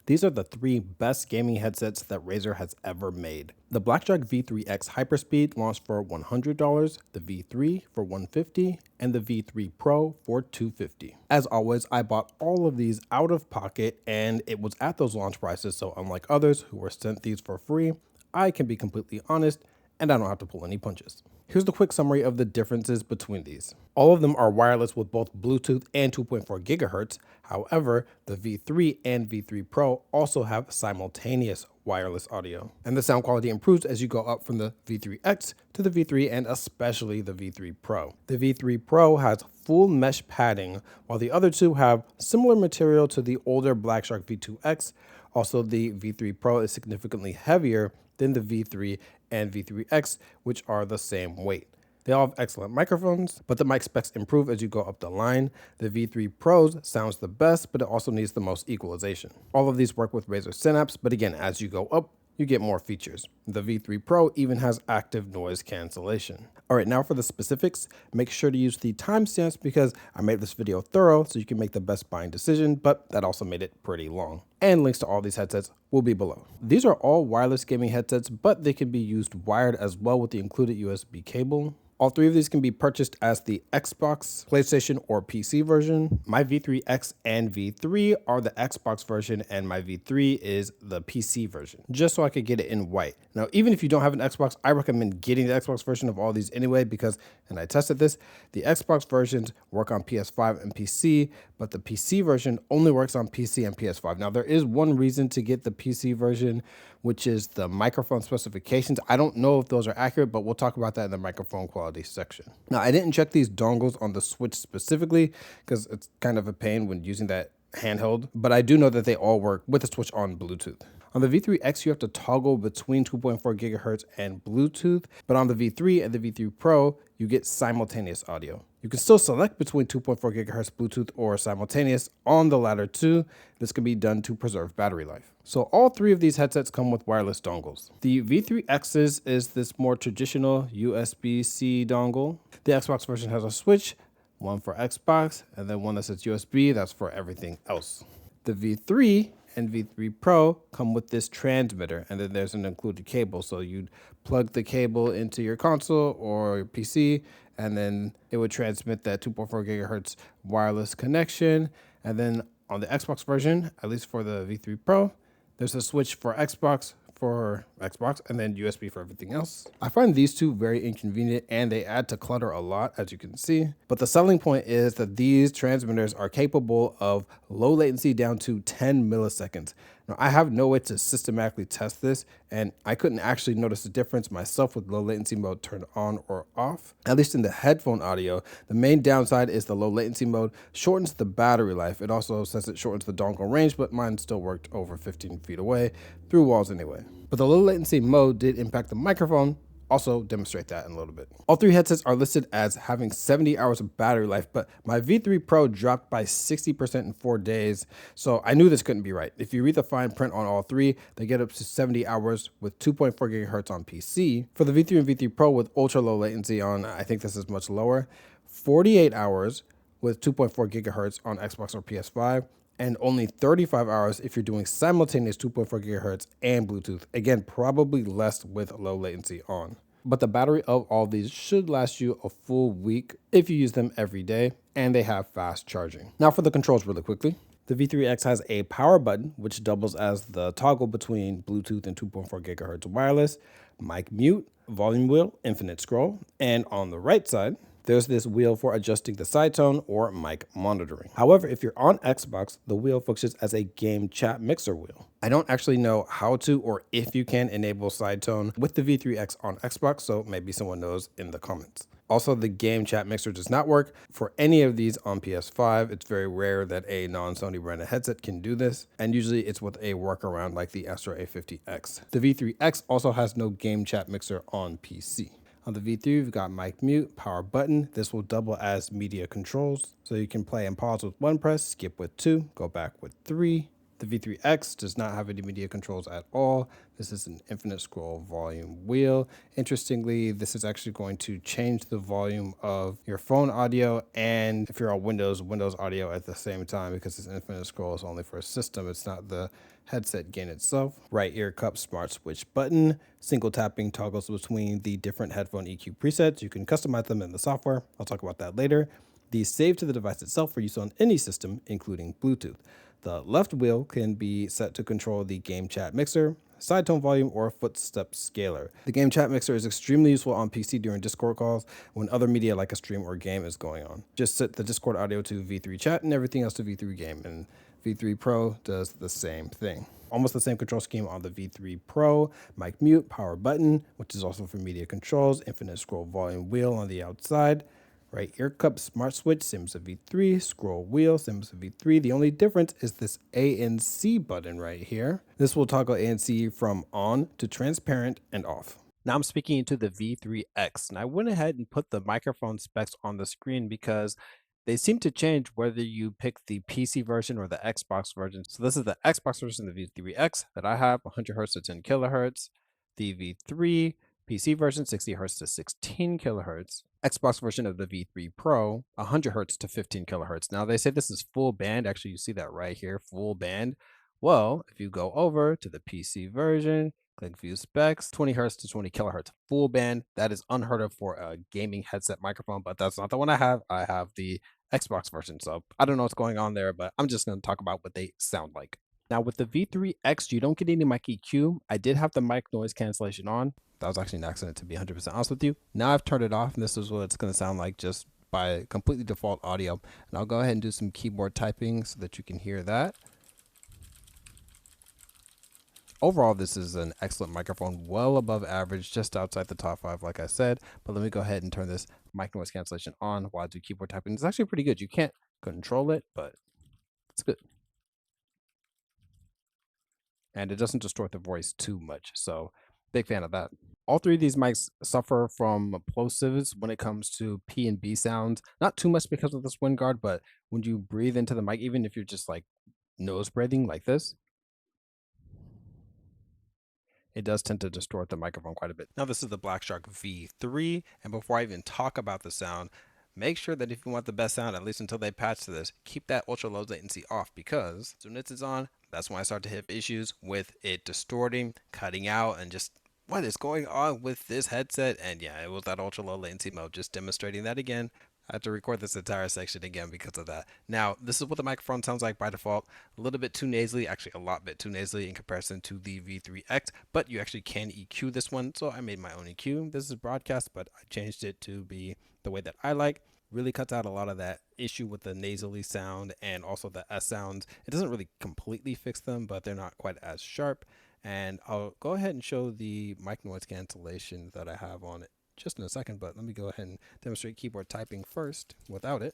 These are the three best gaming headsets that Razer has ever made. The BlackShark V3X HyperSpeed launched for $100, the V3 for $150, and the V3 Pro for $250. As always, I bought all of these out of pocket and it was at those launch prices, so unlike others who were sent these for free, I can be completely honest and I don't have to pull any punches. Here's the quick summary of the differences between these. All of them are wireless with both Bluetooth and 2.4 gigahertz. However, the V3 and V3 Pro also have simultaneous wireless audio. And the sound quality improves as you go up from the V3X to the V3 and especially the V3 Pro. The V3 Pro has full mesh padding, while the other two have similar material to the older BlackShark V2X. Also, the V3 Pro is significantly heavier than the V3 and V3X, which are the same weight. They all have excellent microphones, but the mic specs improve as you go up the line. The V3 Pros sounds the best, but it also needs the most equalization. All of these work with Razer Synapse, but again, as you go up, you get more features. The V3 Pro even has active noise cancellation. All right, now for the specifics, make sure to use the timestamps because I made this video thorough so you can make the best buying decision, but that also made it pretty long. And links to all these headsets will be below. These are all wireless gaming headsets, but they can be used wired as well with the included USB cable. All three of these can be purchased as the Xbox, PlayStation, or PC version. My V3X and V3 are the Xbox version, and my V3 is the PC version, just so I could get it in white. Now, even if you don't have an Xbox, I recommend getting the Xbox version of all these anyway, because, and I tested this, the Xbox versions work on PS5 and PC, but the PC version only works on PC and PS5. Now, there is one reason to get the PC version, which is the microphone specifications. I don't know if those are accurate, but we'll talk about that in the microphone quality section. Now, I didn't check these dongles on the Switch specifically because it's kind of a pain when using that handheld, but I do know that they all work with the Switch on Bluetooth. On the V3X, you have to toggle between 2.4 gigahertz and Bluetooth, but on the V3 and the V3 Pro, you get simultaneous audio. You can still select between 2.4 gigahertz Bluetooth or simultaneous on the latter two. This can be done to preserve battery life. So all three of these headsets come with wireless dongles. The V3X's is this more traditional USB-C dongle. The Xbox version has a switch, one for Xbox, and then one that says USB, that's for everything else. The V3 and V3 Pro come with this transmitter, and then there's an included cable. So you'd plug the cable into your console or your PC, and then it would transmit that 2.4 gigahertz wireless connection. And then on the Xbox version, at least for the V3 Pro, there's a switch for Xbox, and then USB for everything else. I find these two very inconvenient and they add to clutter a lot, as you can see. But the selling point is that these transmitters are capable of low latency down to 10 milliseconds. Now, I have no way to systematically test this, and I couldn't actually notice a difference myself with low latency mode turned on or off. At least in the headphone audio, the main downside is the low latency mode shortens the battery life. It also says it shortens the dongle range, but mine still worked over 15 feet away through walls anyway. But the low latency mode did impact the microphone. Also demonstrate that in a little bit. All three headsets are listed as having 70 hours of battery life, but my V3 Pro dropped by 60% in 4 days, so I knew this couldn't be right. If you read the fine print on all three, they get up to 70 hours with 2.4 gigahertz on PC. For the V3 and V3 Pro with ultra low latency on, I think this is much lower, 48 hours with 2.4 gigahertz on Xbox or PS5, and only 35 hours if you're doing simultaneous 2.4 gigahertz and Bluetooth. Again, probably less with low latency on. But the battery of all these should last you a full week if you use them every day, and they have fast charging. Now for the controls really quickly. The V3X has a power button, which doubles as the toggle between Bluetooth and 2.4 gigahertz wireless, mic mute, volume wheel, infinite scroll, and on the right side, there's this wheel for adjusting the side tone or mic monitoring. However, if you're on Xbox, the wheel functions as a game chat mixer wheel. I don't actually know how to or if you can enable side tone with the V3X on Xbox, so maybe someone knows in the comments. Also, the game chat mixer does not work for any of these on PS5. It's very rare that a non-Sony branded headset can do this, and usually it's with a workaround like the Astro A50X. The V3X also has no game chat mixer on PC. On the V3, we've got mic mute, power button. This will double as media controls. So you can play and pause with one press, skip with two, go back with three, The V3X does not have any media controls at all. This is an infinite scroll volume wheel. Interestingly, this is actually going to change the volume of your phone audio, and if you're on Windows audio at the same time, because this infinite scroll is only for a system. It's not the headset gain itself. Right ear cup smart switch button. Single tapping toggles between the different headphone EQ presets. You can customize them in the software. I'll talk about that later. These save to the device itself for use on any system, including Bluetooth. The left wheel can be set to control the game chat mixer, side tone volume, or footstep scaler. The game chat mixer is extremely useful on PC during Discord calls when other media like a stream or game is going on. Just set the Discord audio to V3 chat and everything else to V3 game, and V3 Pro does the same thing. Almost the same control scheme on the V3 Pro. Mic mute, power button, which is also for media controls, infinite scroll volume wheel on the outside. Right ear cup smart switch, same as a V3, scroll wheel, same as a V3. The only difference is this ANC button right here. This will toggle ANC from on to transparent and off. Now I'm speaking into the V3X, and I went ahead and put the microphone specs on the screen because they seem to change whether you pick the PC version or the Xbox version. So this is the Xbox version of the V3X that I have, 100 Hz to 10 kilohertz. The V3 PC version, 60 Hz to 16 kilohertz. Xbox version of the V3 Pro, 100 Hz to 15 kilohertz. Now they say this is full band. Actually, you see that right here, full band. Well, if you go over to the PC version, click view specs, 20 Hz to 20 kilohertz, full band. That is unheard of for a gaming headset microphone, but that's not the one I have. I have the Xbox version. So I don't know what's going on there, but I'm just going to talk about what they sound like. Now with the V3X, you don't get any mic EQ. I did have the mic noise cancellation on. That was actually an accident, to be 100% honest with you. Now I've turned it off, and this is what it's going to sound like just by completely default audio. And I'll go ahead and do some keyboard typing so that you can hear that. Overall, this is an excellent microphone, well above average, just outside the top 5, like I said. But let me go ahead and turn this mic noise cancellation on while I do keyboard typing. It's actually pretty good. You can't control it, but it's good. And it doesn't distort the voice too much. So big fan of that. All three of these mics suffer from plosives when it comes to P and B sounds. Not too much because of this wind guard, but when you breathe into the mic, even if you're just like nose breathing like this, it does tend to distort the microphone quite a bit. Now this is the BlackShark V3, and before I even talk about the sound, make sure that if you want the best sound, at least until they patch to this, keep that ultra low latency off, because as soon as it's on, that's when I start to hit issues with it distorting, cutting out, and just what is going on with this headset. And yeah, it was that ultra low latency mode, just demonstrating that again. I had to record this entire section again because of that. Now, this is what the microphone sounds like by default. A little bit too nasally, actually a lot bit too nasally in comparison to the V3X, but you actually can EQ this one. So I made my own EQ. This is broadcast, but I changed it to be the way that I like. Really cuts out a lot of that issue with the nasally sound and also the S sounds. It doesn't really completely fix them, but they're not quite as sharp. And I'll go ahead and show the mic noise cancellation that I have on it just in a second, but let me go ahead and demonstrate keyboard typing first without it.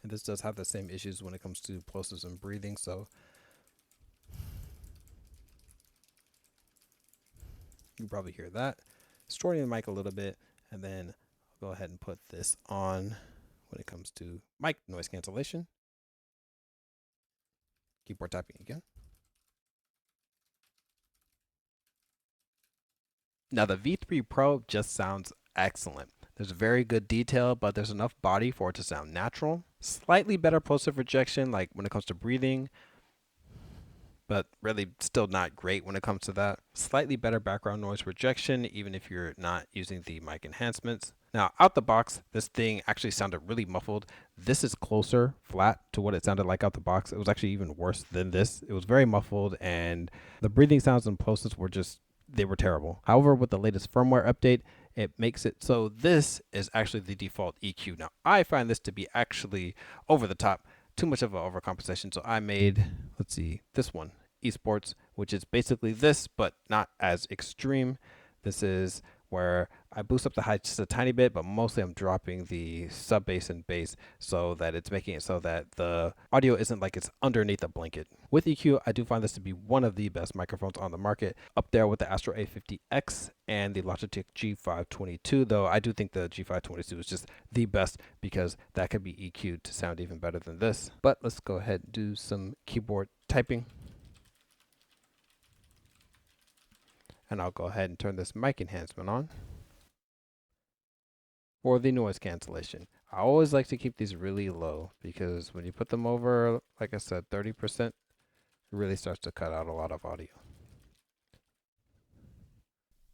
And this does have the same issues when it comes to plosives and breathing, so you can probably hear that. Distorting the mic a little bit, and then I'll go ahead and put this on when it comes to mic noise cancellation. Keyboard typing again. Now the V3 Pro just sounds excellent. There's very good detail, but there's enough body for it to sound natural. Slightly better plosive rejection, like when it comes to breathing, but really still not great when it comes to that. Slightly better background noise rejection, even if you're not using the mic enhancements. Now, out the box, this thing actually sounded really muffled. This is closer, flat, to what it sounded like out the box. It was actually even worse than this. It was very muffled, and the breathing sounds and plosives were just, they were terrible. However, with the latest firmware update, it makes it so this is actually the default EQ. Now, I find this to be actually over the top, too much of an overcompensation. So I made, let's see, this one, esports, which is basically this, but not as extreme. This is where I boost up the height just a tiny bit, but mostly I'm dropping the sub bass and bass so that it's making it so that the audio isn't like it's underneath a blanket. With EQ, I do find this to be one of the best microphones on the market, up there with the Astro A50X and the Logitech G522, though I do think the G522 is just the best because that could be EQ'd to sound even better than this. But let's go ahead and do some keyboard typing. And I'll go ahead and turn this mic enhancement on for the noise cancellation. I always like to keep these really low because when you put them over, like I said, 30%, it really starts to cut out a lot of audio.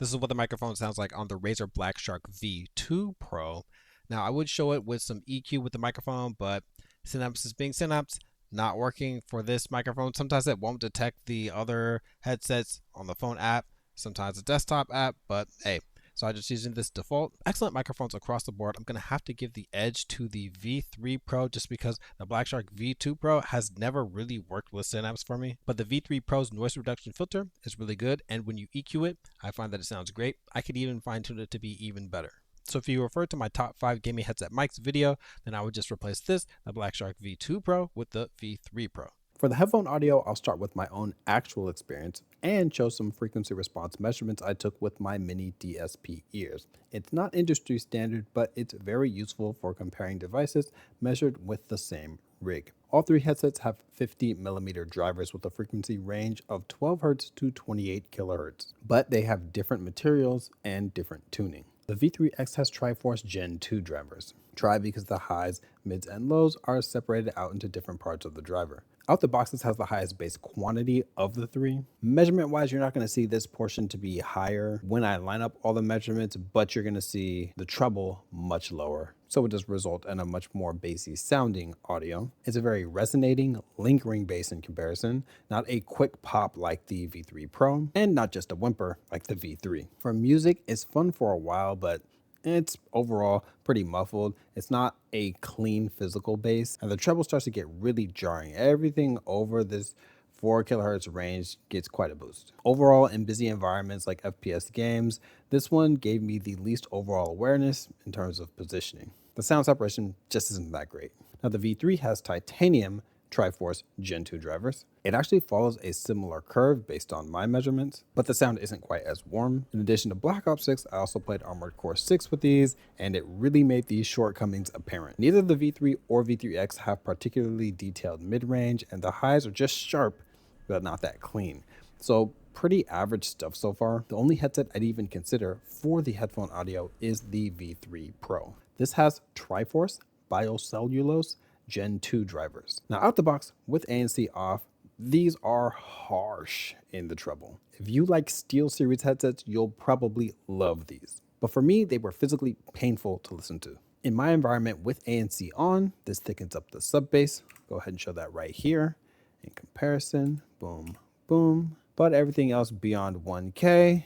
This is what the microphone sounds like on the Razer BlackShark V2 Pro. Now, I would show it with some EQ with the microphone, but Synapse is being Synapse, not working for this microphone. Sometimes it won't detect the other headsets on the phone app, sometimes the desktop app, but hey, so I'm just using this default. Excellent microphones across the board. I'm going to have to give the edge to the V3 Pro just because the BlackShark V2 Pro has never really worked with Synapse for me. But the V3 Pro's noise reduction filter is really good, and when you EQ it, I find that it sounds great. I could even fine tune it to be even better. So if you refer to my top 5 gaming headset mics video, then I would just replace this, the BlackShark V2 Pro, with the V3 Pro. For the headphone audio, I'll start with my own actual experience and show some frequency response measurements I took with my mini DSP ears. It's not industry standard, but it's very useful for comparing devices measured with the same rig. All three headsets have 50mm drivers with a frequency range of 12 Hz to 28 kHz, but they have different materials and different tuning. The V3X has Triforce Gen 2 drivers. Tri because the highs, mids, and lows are separated out into different parts of the driver. Out the box, this has the highest base quantity of the three. Measurement wise, you're not going to see this portion to be higher when I line up all the measurements, but you're going to see the treble much lower. So it does result in a much more bassy sounding audio. It's a very resonating, lingering bass in comparison, not a quick pop like the V3 Pro, and not just a whimper like the V3. For music, it's fun for a while, but it's overall pretty muffled. It's not a clean physical bass, and the treble starts to get really jarring. Everything over this 4 kHz range gets quite a boost. Overall, in busy environments like FPS games, this one gave me the least overall awareness in terms of positioning. The sound separation just isn't that great. Now, the V3 has titanium Triforce Gen 2 drivers. It actually follows a similar curve based on my measurements, but the sound isn't quite as warm. In addition to Black Ops 6, I also played Armored Core 6 with these, and it really made these shortcomings apparent. Neither the V3 or V3X have particularly detailed mid-range, and the highs are just sharp, but not that clean. So pretty average stuff so far. The only headset I'd even consider for the headphone audio is the V3 Pro. This has Triforce Biocellulose Gen 2 drivers. Now out the box with ANC off, these are harsh in the treble. If you like SteelSeries headsets, you'll probably love these. But for me, they were physically painful to listen to. In my environment with ANC on, this thickens up the sub bass. Go ahead and show that right here. In comparison, boom, boom. But everything else beyond 1K,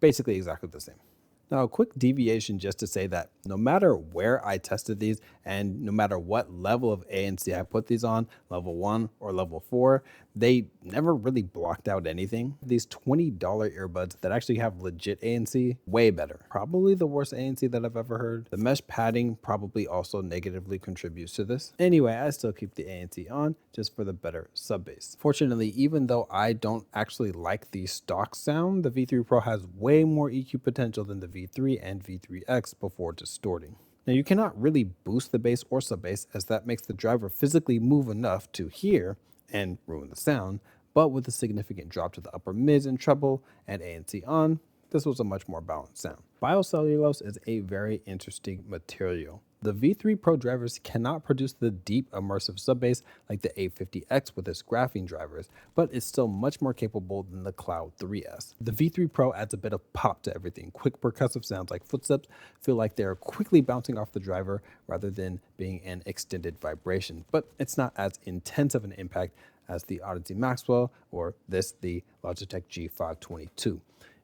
basically exactly the same. Now, a quick deviation just to say that no matter where I tested these and no matter what level of ANC I put these on, level 1 or level 4, they never really blocked out anything. These $20 earbuds that actually have legit ANC, way better. Probably the worst ANC that I've ever heard. The mesh padding probably also negatively contributes to this. Anyway, I still keep the ANC on just for the better sub bass. Fortunately, even though I don't actually like the stock sound, the V3 Pro has way more EQ potential than the V3 and V3X before distorting. Now you cannot really boost the bass or sub bass as that makes the driver physically move enough to hear and ruin the sound, but with a significant drop to the upper mids and treble and ANC on, this was a much more balanced sound. Biocellulose is a very interesting material. The V3 Pro drivers cannot produce the deep immersive sub-bass like the A50X with its graphene drivers, but it's still much more capable than the Cloud 3S. The V3 Pro adds a bit of pop to everything. Quick percussive sounds like footsteps feel like they're quickly bouncing off the driver rather than being an extended vibration, but it's not as intense of an impact as the Odyssey Maxwell or the Logitech G522.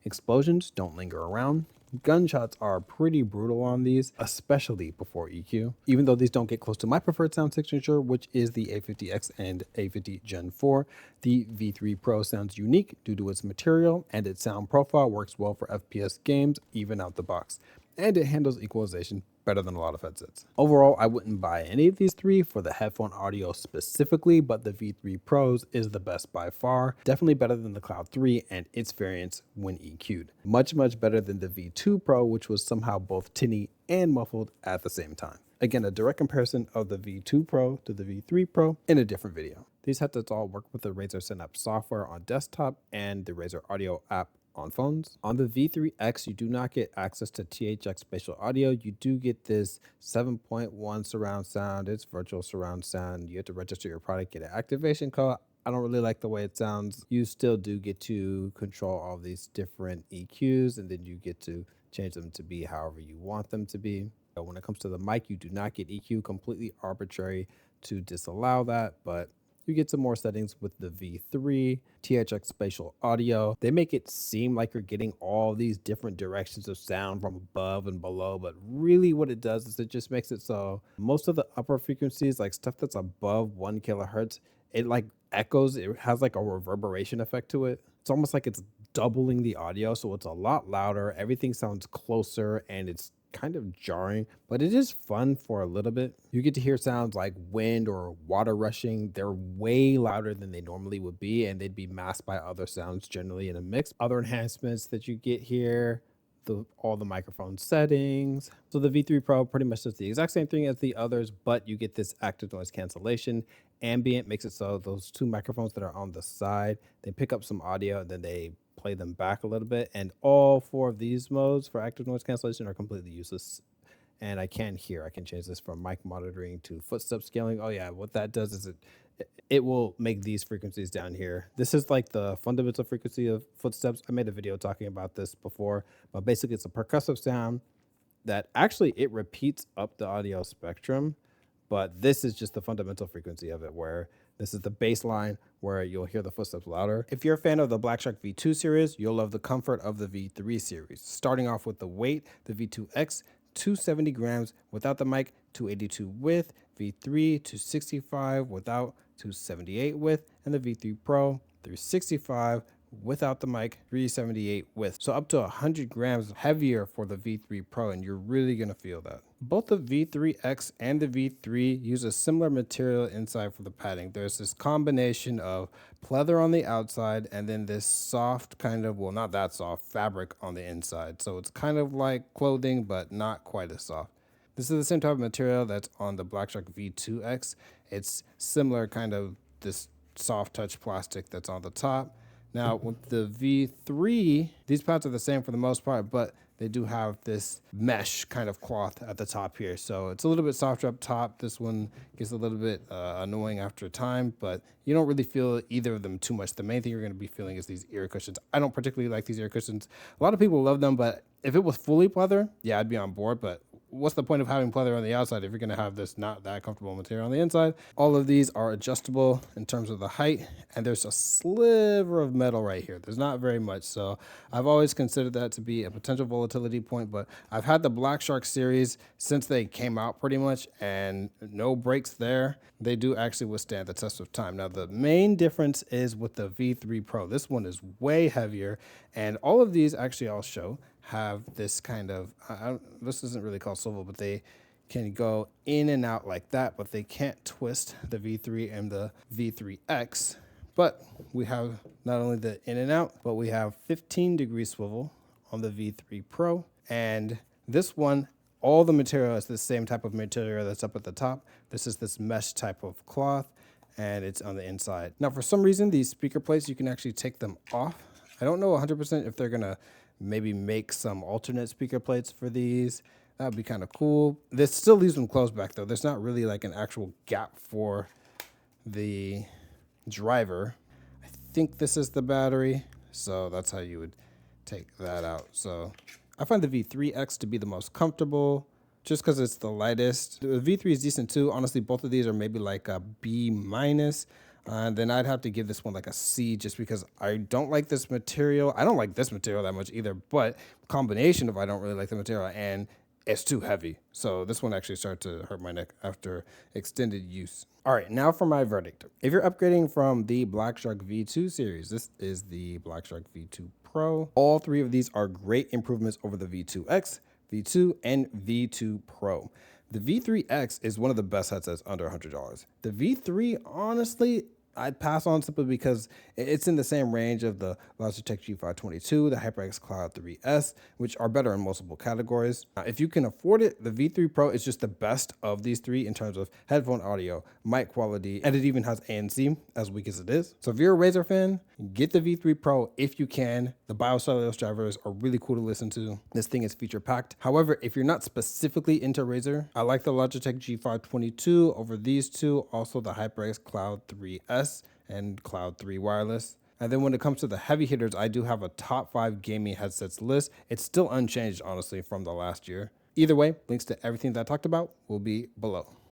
Explosions don't linger around. Gunshots are pretty brutal on these, especially before EQ. Even though these don't get close to my preferred sound signature, which is the A50X and A50 Gen 4, the V3 Pro sounds unique due to its material, and its sound profile works well for FPS games, even out the box. And it handles equalization better than a lot of headsets. Overall, I wouldn't buy any of these three for the headphone audio specifically, but the V3 Pros is the best by far. Definitely better than the Cloud 3 and its variants when EQ'd. Much, much better than the V2 Pro, which was somehow both tinny and muffled at the same time. Again, a direct comparison of the V2 Pro to the V3 Pro in a different video. These headsets all work with the Razer Synapse software on desktop and the Razer Audio app on phones. On the V3X, you do not get access to THX spatial audio. You do get this 7.1 surround sound. It's virtual surround sound. You have to register your product, get an activation code. I don't really like the way it sounds. You still do get to control all these different EQs, and then you get to change them to be however you want them to be. But when it comes to the mic, you do not get EQ, completely arbitrary to disallow that, but you get some more settings with the V3, THX spatial audio. They make it seem like you're getting all these different directions of sound from above and below, but really what it does is it just makes it so most of the upper frequencies, like stuff that's above 1 kilohertz, it like echoes, it has like a reverberation effect to it. It's almost like it's doubling the audio, so it's a lot louder, everything sounds closer, and it's kind of jarring, but it is fun for a little bit. You get to hear sounds like wind or water rushing. They're way louder than they normally would be, and they'd be masked by other sounds generally in a mix. Other enhancements that you get here, all the microphone settings. So the V3 Pro pretty much does the exact same thing as the others, but you get this active noise cancellation. Ambient makes it so those two microphones that are on the side, they pick up some audio, and then they play them back a little bit. And all 4 of these modes for active noise cancellation are completely useless. And I can change this from mic monitoring to footstep scaling. Oh yeah, what that does is it will make these frequencies down here. This is like the fundamental frequency of footsteps. I made a video talking about this before, but basically it's a percussive sound that actually it repeats up the audio spectrum, but this is just the fundamental frequency of it, where this is the baseline where you'll hear the footsteps louder. If you're a fan of the BlackShark V2 series, you'll love the comfort of the V3 series. Starting off with the weight, the V2X, 270 grams without the mic, 282 width, V3 265 without, 278 width, and the V3 Pro 365 without the mic, 378 width. So up to 100 grams heavier for the V3 Pro, and you're really gonna feel that. Both the V3X and the V3 use a similar material inside for the padding. There's this combination of pleather on the outside and then this soft kind of, well, not that soft, fabric on the inside. So it's kind of like clothing, but not quite as soft. This is the same type of material that's on the BlackShark V2X. It's similar kind of this soft touch plastic that's on the top. Now with the V3, these pads are the same for the most part, but they do have this mesh kind of cloth at the top here. So it's a little bit softer up top. This one gets a little bit annoying after time, but you don't really feel either of them too much. The main thing you're gonna be feeling is these ear cushions. I don't particularly like these ear cushions. A lot of people love them, but if it was fully pleather, yeah, I'd be on board, but what's the point of having pleather on the outside if you're going to have this not that comfortable material on the inside? All of these are adjustable in terms of the height, and there's a sliver of metal right here. There's not very much, so I've always considered that to be a potential volatility point, but I've had the BlackShark series since they came out pretty much, and no breaks there. They do actually withstand the test of time. Now, the main difference is with the V3 Pro. This one is way heavier, and all of these, actually I'll show, have this kind of, this isn't really called swivel, but they can go in and out like that, but they can't twist the V3 and the V3X. But we have not only the in and out, but we have 15-degree swivel on the V3 Pro. And this one, all the material is the same type of material that's up at the top. This is this mesh type of cloth, and it's on the inside. Now, for some reason, these speaker plates, you can actually take them off. I don't know 100% if they're gonna maybe make some alternate speaker plates for these. That would be kind of cool. This still leaves them closed back though. There's not really like an actual gap for the driver. I think this is the battery, so that's how you would take that out. So I find the V3X to be the most comfortable just because it's the lightest. The V3 is decent too. Honestly, both of these are maybe like a B minus. And then I'd have to give this one like a C just because I don't like this material. I don't like this material that much either, but combination of I don't really like the material and it's too heavy. So this one actually started to hurt my neck after extended use. All right, now for my verdict. If you're upgrading from the BlackShark V2 series, this is the BlackShark V2 Pro. All 3 of these are great improvements over the V2X, V2, and V2 Pro. The V3X is one of the best headsets under $100. The V3, honestly, I'd pass on simply because it's in the same range of the Logitech G522, the HyperX Cloud 3S, which are better in multiple categories. Now, if you can afford it, the V3 Pro is just the best of these 3 in terms of headphone audio, mic quality, and it even has ANC, as weak as it is. So if you're a Razer fan, Get the V3 Pro if you can. The BioCellulose drivers are really cool to listen to. This thing is feature packed. However, if you're not specifically into Razer, I like the Logitech G522 over these two, also the HyperX Cloud 3S and Cloud 3 Wireless. And then when it comes to the heavy hitters, I do have a top 5 gaming headsets list. It's still unchanged, honestly, from the last year. Either way, links to everything that I talked about will be below.